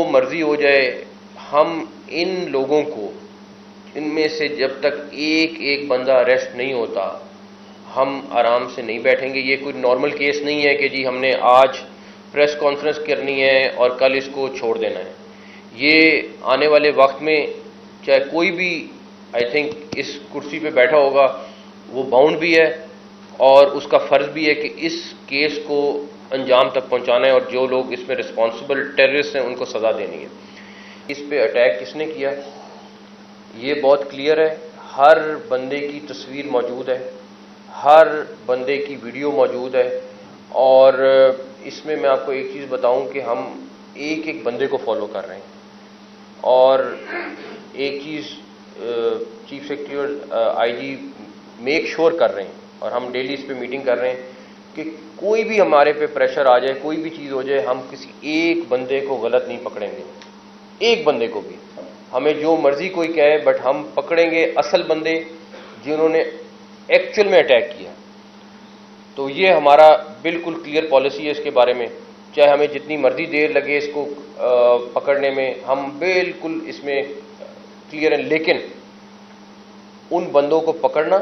मर्जी हो जाए, हम इन लोगों को, इनमें से जब तक एक एक बंदा अरेस्ट नहीं होता, हम आराम से नहीं बैठेंगे। ये कोई नॉर्मल केस नहीं है कि जी हमने आज प्रेस कॉन्फ्रेंस करनी है और कल इसको छोड़ देना है। ये आने वाले वक्त में चाहे कोई भी आई थिंक इस कुर्सी पे बैठा होगा, वो बाउंड भी है और उसका फ़र्ज़ भी है कि इस केस को अंजाम तक पहुंचाना है और जो लोग इसमें रिस्पॉन्सिबल टेररिस्ट हैं उनको सज़ा देनी है। इस पे अटैक किसने किया ये बहुत क्लियर है। हर बंदे की तस्वीर मौजूद है, हर बंदे की वीडियो मौजूद है और इसमें मैं आपको एक चीज़ बताऊं कि हम एक एक बंदे को फॉलो कर रहे हैं और एक चीज़ चीफ सेक्रेटरी और आईजी मेक श्योर कर रहे हैं और हम डेली इस पे मीटिंग कर रहे हैं कि कोई भी हमारे पे प्रेशर आ जाए, कोई भी चीज़ हो जाए, हम किसी एक बंदे को गलत नहीं पकड़ेंगे, एक बंदे को भी, हमें जो मर्जी कोई कहे, बट हम पकड़ेंगे असल बंदे जिन्होंने एक्चुअल में अटैक किया। तो ये हमारा बिल्कुल क्लियर पॉलिसी है इसके बारे में, चाहे हमें जितनी मर्जी देर लगे इसको पकड़ने में, हम बिल्कुल इसमें क्लियर हैं। लेकिन उन बंदों को पकड़ना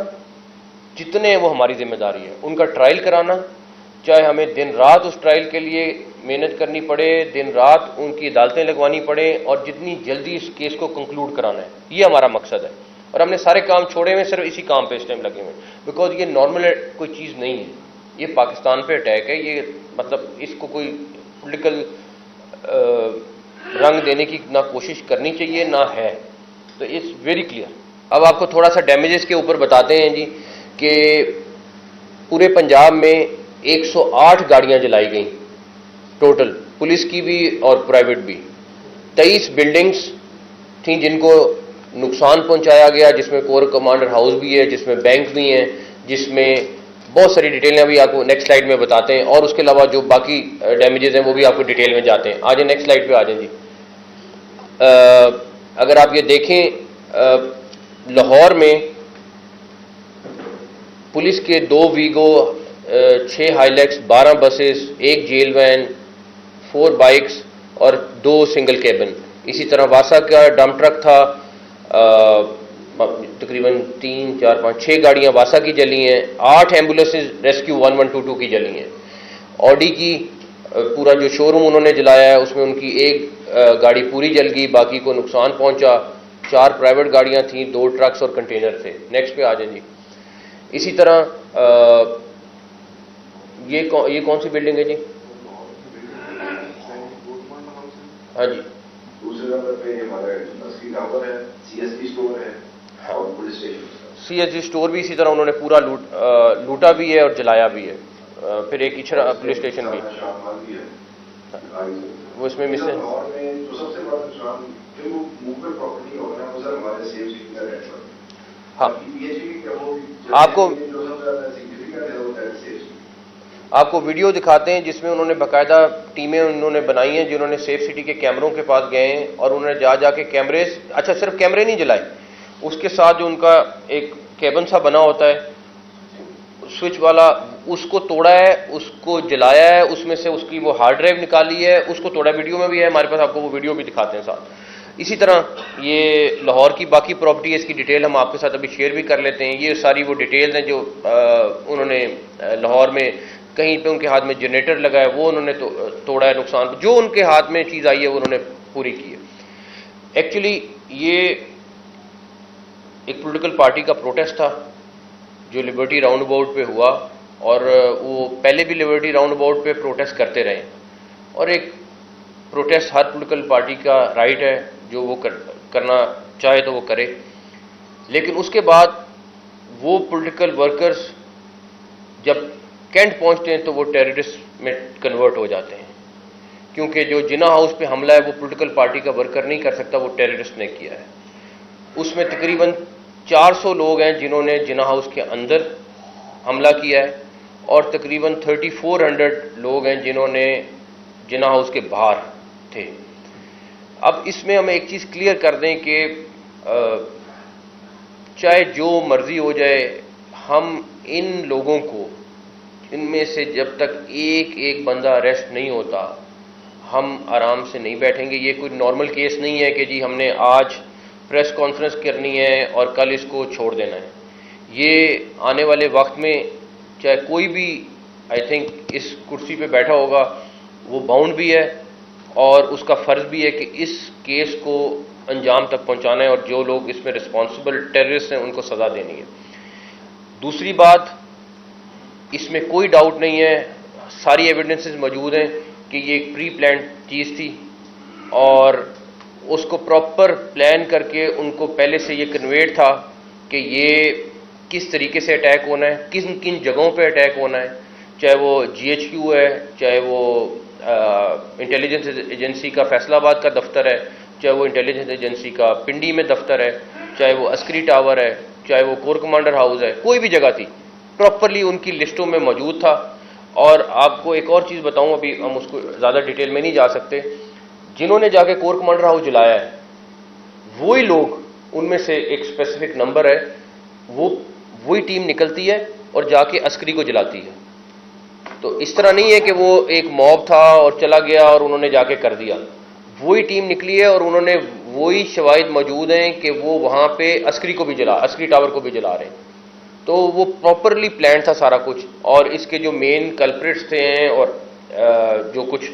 जितने वो हमारी जिम्मेदारी है, उनका ट्रायल कराना, चाहे हमें दिन रात उस ट्रायल के लिए मेहनत करनी पड़े, दिन रात उनकी अदालतें लगवानी पड़े और जितनी जल्दी इस केस को कंक्लूड कराना है, ये हमारा मकसद है। और हमने सारे काम छोड़े हुए, सिर्फ इसी काम पे इस टाइम लगे हुए, बिकॉज ये नॉर्मल कोई चीज़ नहीं है, ये पाकिस्तान पे अटैक है। ये मतलब इसको कोई पॉलिटिकल रंग देने की ना कोशिश करनी चाहिए ना है, तो इट्स वेरी क्लियर। अब आपको थोड़ा सा डैमेजेस के ऊपर बताते हैं जी कि पूरे पंजाब में 108 गाड़ियां जलाई गई टोटल, पुलिस की भी और प्राइवेट भी। 23 बिल्डिंग्स थी जिनको नुकसान पहुंचाया गया, जिसमें कोर कमांडर हाउस भी है, जिसमें बैंक भी हैं, जिसमें बहुत सारी डिटेलें अभी आपको नेक्स्ट स्लाइड में बताते हैं और उसके अलावा जो बाकी डैमेजेस हैं वो भी आपको डिटेल में जाते हैं। आ जाए नेक्स्ट स्लाइड पे आ जाए जी। अगर आप ये देखें, लाहौर में पुलिस के 2 Vigo, 6 Hilux, 12 buses, 1 jail van, 4 bikes और 2 सिंगल केबिन। इसी तरह वासा का डंप ट्रक था, तकरीबन 3, 4, 5, 6 गाड़ियां वासा की जली हैं, 8 एम्बुलेंसेज रेस्क्यू 1122 की जली हैं। ऑडी की पूरा जो शोरूम उन्होंने जलाया है उसमें उनकी एक गाड़ी पूरी जल गई, बाकी को नुकसान पहुंचा। 4 प्राइवेट गाड़ियां थीं, 2 ट्रक्स और कंटेनर थे। नेक्स्ट पे आ जाए जी। इसी तरह ये कौन सी बिल्डिंग है जी? हाँ जी, दूसरे नंबर पे हमारा नस्की टावर है, सीएसडी स्टोर है, हाँ, और पुलिस स्टेशन। सीएसडी स्टोर भी इसी तरह उन्होंने पूरा लूटा भी है और जलाया भी है। फिर एक इछरा पुलिस स्टेशन भी, वो इसमें मिस है। जो सबसे बड़ा नुकसान जो मूवमेंट प्रॉपर्टी होगा वो सर हमारे सेफ सिटी का नेटवर्क। हाँ, आपको वीडियो दिखाते हैं जिसमें उन्होंने बाकायदा टीमें उन्होंने बनाई हैं जिन्होंने सेफ सिटी के कैमरों के पास गए हैं और उन्होंने जाके कैमरे, अच्छा सिर्फ कैमरे नहीं जलाए, उसके साथ जो उनका एक केबिन सा बना होता है स्विच वाला, उसको तोड़ा है, उसको जलाया है, उसमें से उसकी वो हार्ड ड्राइव निकाली है, उसको तोड़ा। वीडियो में भी है हमारे पास, आपको वो वीडियो भी दिखाते हैं साथ। इसी तरह ये लाहौर की बाकी प्रॉपर्टी है, इसकी डिटेल हम आपके साथ अभी शेयर भी कर लेते हैं। ये सारी वो डिटेल्स हैं जो उन्होंने लाहौर में कहीं पे उनके हाथ में जनरेटर लगा है वो उन्होंने तोड़ा है, नुकसान जो उनके हाथ में चीज़ आई है वो उन्होंने पूरी की है। एक्चुअली ये एक पॉलिटिकल पार्टी का प्रोटेस्ट था जो लिबर्टी राउंड अबाउट पे हुआ और वो पहले भी लिबर्टी राउंड अबाउट पे प्रोटेस्ट करते रहे और एक प्रोटेस्ट हर पॉलिटिकल पार्टी का राइट है, जो वो करना चाहे तो वो करे। लेकिन उसके बाद वो पॉलिटिकल वर्कर्स जब कैंट पहुंचते हैं तो वो टेररिस्ट में कन्वर्ट हो जाते हैं, क्योंकि जो जिना हाउस पे हमला है वो पॉलिटिकल पार्टी का वर्कर नहीं कर सकता, वो टेररिस्ट ने किया है। उसमें तकरीबन 400 लोग हैं जिन्होंने जिना हाउस के अंदर हमला किया है और तकरीबन 3400 लोग हैं जिन्होंने जिना हाउस के बाहर थे। अब इसमें हम एक चीज़ क्लियर कर दें कि चाहे जो मर्जी हो जाए, हम इन लोगों को, इनमें से जब तक एक एक बंदा अरेस्ट नहीं होता, हम आराम से नहीं बैठेंगे। ये कोई नॉर्मल केस नहीं है कि जी हमने आज प्रेस कॉन्फ्रेंस करनी है और कल इसको छोड़ देना है। ये आने वाले वक्त में चाहे कोई भी आई थिंक इस कुर्सी पे बैठा होगा वो बाउंड भी है और उसका फ़र्ज़ भी है कि इस केस को अंजाम तक पहुंचाना है और जो लोग इसमें रिस्पॉन्सिबल टेररिस्ट हैं उनको सज़ा देनी है। दूसरी बात, इसमें कोई डाउट नहीं है, सारी एविडेंसेस मौजूद हैं कि ये एक प्री प्लान चीज़ थी और उसको प्रॉपर प्लान करके उनको पहले से ये कन्वेड था कि ये किस तरीके से अटैक होना है, किन किन जगहों पे अटैक होना है, चाहे वो GHQ है, चाहे वो इंटेलिजेंस एजेंसी का फैसलाबाद का दफ्तर है, चाहे वो इंटेलिजेंस एजेंसी का पिंडी में दफ्तर है, चाहे वो अस्करी टावर है, चाहे वो कोर कमांडर हाउस है, कोई भी जगह थी, प्रॉपरली उनकी लिस्टों में मौजूद था। और आपको एक और चीज़ बताऊं, अभी हम उसको ज़्यादा डिटेल में नहीं जा सकते, जिन्होंने जाके कोर कमांडर हाउस जलाया है वही लोग, उनमें से एक स्पेसिफिक नंबर है, वो वही टीम निकलती है और जाके अस्करी को जलाती है। तो इस तरह नहीं है कि वो एक मॉब था और चला गया और उन्होंने जाके कर दिया, वही टीम निकली है और उन्होंने वही शवाहिद मौजूद हैं कि वो वहां पे अस्करी को भी जला, अस्करी टावर को भी जला रहे हैं। तो वो प्रॉपरली प्लान था सारा कुछ। और इसके जो मेन कल्प्रिट्स थे और जो कुछ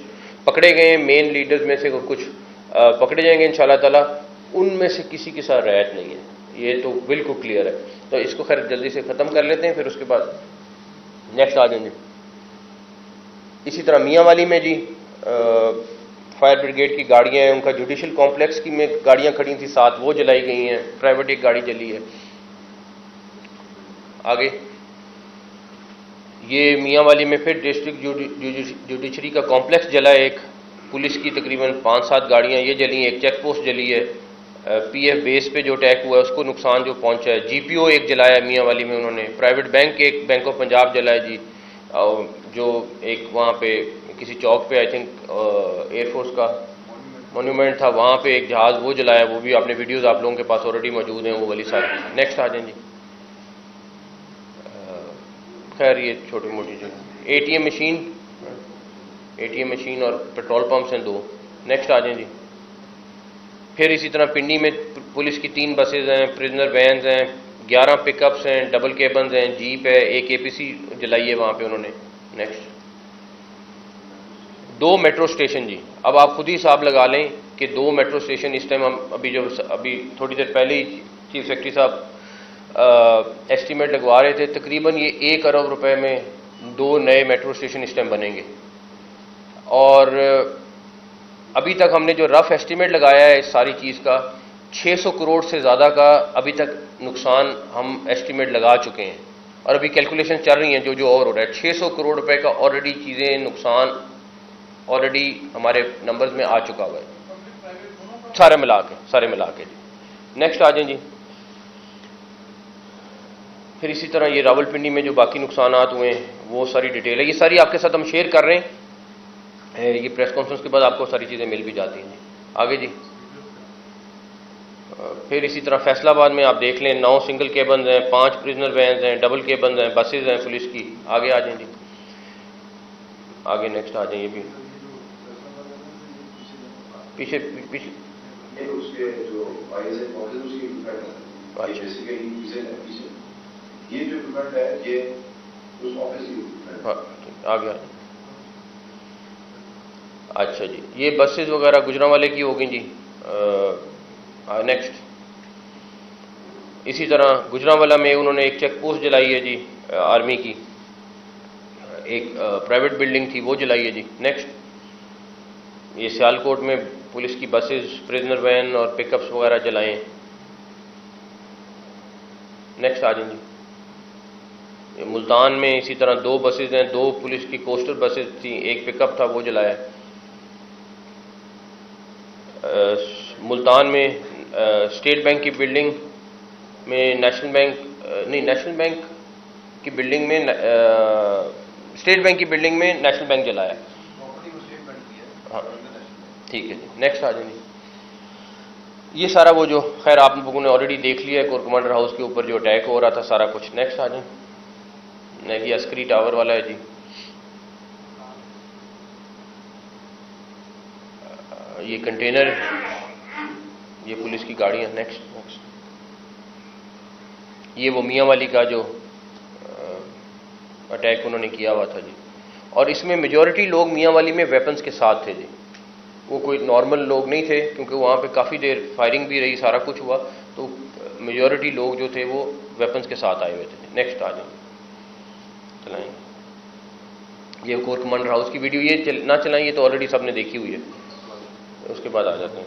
पकड़े गए हैं, मेन लीडर्स में से कुछ पकड़े जाएंगे इंशाल्लाह ताला, उनमें से किसी के साथ रहत नहीं है, ये तो बिल्कुल क्लियर है। तो इसको खैर जल्दी से ख़त्म कर लेते हैं, फिर उसके बाद नेक्स्ट आ जाएंगे। इसी तरह मियांवाली में जी फायर ब्रिगेड की गाड़ियाँ हैं, उनका जुडिशल कॉम्प्लेक्स की में गाड़ियाँ खड़ी थी 7, वो जलाई गई हैं, प्राइवेट एक गाड़ी जली है। आगे ये मियांवाली में फिर डिस्ट्रिक्ट जुडिशरी का कॉम्प्लेक्स जला है, एक पुलिस की तकरीबन 5-7 गाड़ियाँ ये जली हैं, एक चेक पोस्ट जली है, PF बेस पे जो अटैक हुआ है उसको नुकसान जो पहुंचा है, GPO एक जलाया है मियांवाली में उन्होंने, प्राइवेट बैंक एक बैंक ऑफ पंजाब जला है जी, जो एक वहाँ पे किसी चौक पे आई थिंक एयरफोर्स का मोन्यूमेंट था, वहाँ पे एक जहाज़ वो जलाया, वो भी आपने वीडियोस आप लोगों के पास ऑलरेडी मौजूद हैं वो वाली सारी। नेक्स्ट आ जाएं जी। खैर ये छोटी मोटी जो ATM मशीन और पेट्रोल पंप्स हैं 2। नेक्स्ट आ जाएं जी। फिर इसी तरह पिंडी में पुलिस की 3 बसेज हैं, प्रिजनर वैन्स हैं, 11 पिकअप्स हैं, डबल केबन्स हैं, जीप है, एक APC जलाई है वहाँ पे उन्होंने। नेक्स्ट 2 मेट्रो स्टेशन जी। अब आप खुद ही हिसाब लगा लें कि 2 मेट्रो स्टेशन इस टाइम हम अभी थोड़ी देर पहले ही चीफ सेक्रेटरी साहब एस्टीमेट लगवा रहे थे, तकरीबन ये 1 अरब रुपए में 2 नए मेट्रो स्टेशन इस टाइम बनेंगे। और अभी तक हमने जो रफ एस्टीमेट लगाया है इस सारी चीज़ का, 600 करोड़ से ज़्यादा का अभी तक नुकसान हम एस्टीमेट लगा चुके हैं और अभी कैलकुलेशन चल रही हैं जो और हो रहा है। 600 करोड़ रुपए का ऑलरेडी चीज़ें नुकसान ऑलरेडी हमारे नंबर्स में आ चुका हुआ है, सारे मिला के जी। नेक्स्ट आ जाएं जी। फिर इसी तरह ये रावलपिंडी में जो बाकी नुकसानात हुए हैं वो सारी डिटेल है, ये सारी आपके साथ हम शेयर कर रहे हैं, ये प्रेस कॉन्फ्रेंस के बाद आपको सारी चीज़ें मिल भी जाती हैं। आगे जी। फिर इसी तरह फैसलाबाद में आप देख लें 9 सिंगल केबन्स हैं, 5 प्रिजनर वैन्स हैं, डबल केबन्स हैं, बसेज हैं पुलिस की। आगे आ जाएं जी। आगे नेक्स्ट आ जाएं। ये भी पीछे उसके जो ये जो इक्विपमेंट है ये उस ऑफिस की। हाँ आगे आ जाए। अच्छा जी, ये बसेस वगैरह गुजरांवाले की होगी जी। नेक्स्ट इसी तरह गुजरांवाला में उन्होंने एक चेक पोस्ट जलाई है जी, आर्मी की, एक प्राइवेट बिल्डिंग थी वो जलाई है जी। नेक्स्ट ये सियालकोट में पुलिस की बसेस, प्रिजनर वैन और पिकअप्स वगैरह जलाए हैं। नेक्स्ट आ जाएंगे। मुल्तान में इसी तरह 2 बसेज हैं, 2 पुलिस की कोस्टर बसेज थी, एक पिकअप था वो जलाया। मुल्तान में स्टेट बैंक की बिल्डिंग में नेशनल बैंक की बिल्डिंग में स्टेट बैंक की बिल्डिंग में नेशनल बैंक जलाया। हाँ ठीक है जी। नेक्स्ट आ जाएंगे। ये सारा वो जो खैर आप लोगों ने ऑलरेडी देख लिया है, कोर कमांडर हाउस के ऊपर जो अटैक हो रहा था सारा कुछ। नेक्स्ट आ जाए। ये अस्करी टावर वाला है जी। ये कंटेनर, ये पुलिस की गाड़ियाँ। नेक्स्ट ये वो मियाँ वाली का जो अटैक उन्होंने किया हुआ था जी, और इसमें मेजॉरिटी लोग मियाँ वाली में वेपन्स के साथ थे जी, वो कोई नॉर्मल लोग नहीं थे, क्योंकि वहाँ पे काफ़ी देर फायरिंग भी रही, सारा कुछ हुआ, तो मेजॉरिटी लोग जो थे वो वेपन्स के साथ आए हुए थे। नेक्स्ट आ जाए, चलाएँ। ये कोर कमांडर हाउस की वीडियो, ये ना चलाएं, ये तो ऑलरेडी सबने देखी हुई है, उसके बाद आ जाते हैं।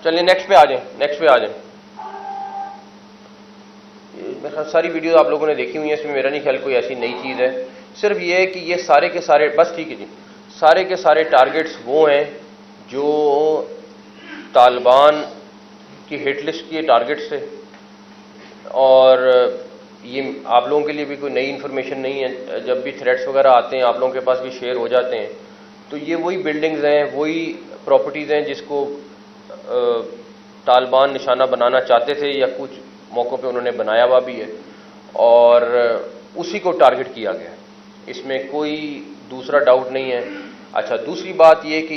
चलिए नेक्स्ट पे आ जाएं, नेक्स्ट पे आ जाएं। मेरे ख्याल सारी वीडियो आप लोगों ने देखी हुई है, इसमें मेरा नहीं ख्याल कोई ऐसी नई चीज़ है। सिर्फ ये है कि ये सारे के सारे, बस ठीक है जी, सारे के सारे टारगेट्स वो हैं जो तालिबान की हिट लिस्ट के टारगेट्स थे, और ये आप लोगों के लिए भी कोई नई इन्फॉर्मेशन नहीं है। जब भी थ्रेट्स वगैरह आते हैं आप लोगों के पास भी शेयर हो जाते हैं, तो ये वही बिल्डिंग्स हैं, वही प्रॉपर्टीज़ हैं जिसको तालिबान निशाना बनाना चाहते थे, या कुछ मौक़ों पे उन्होंने बनाया हुआ भी है, और उसी को टारगेट किया गया है, इसमें कोई दूसरा डाउट नहीं है। अच्छा, दूसरी बात ये कि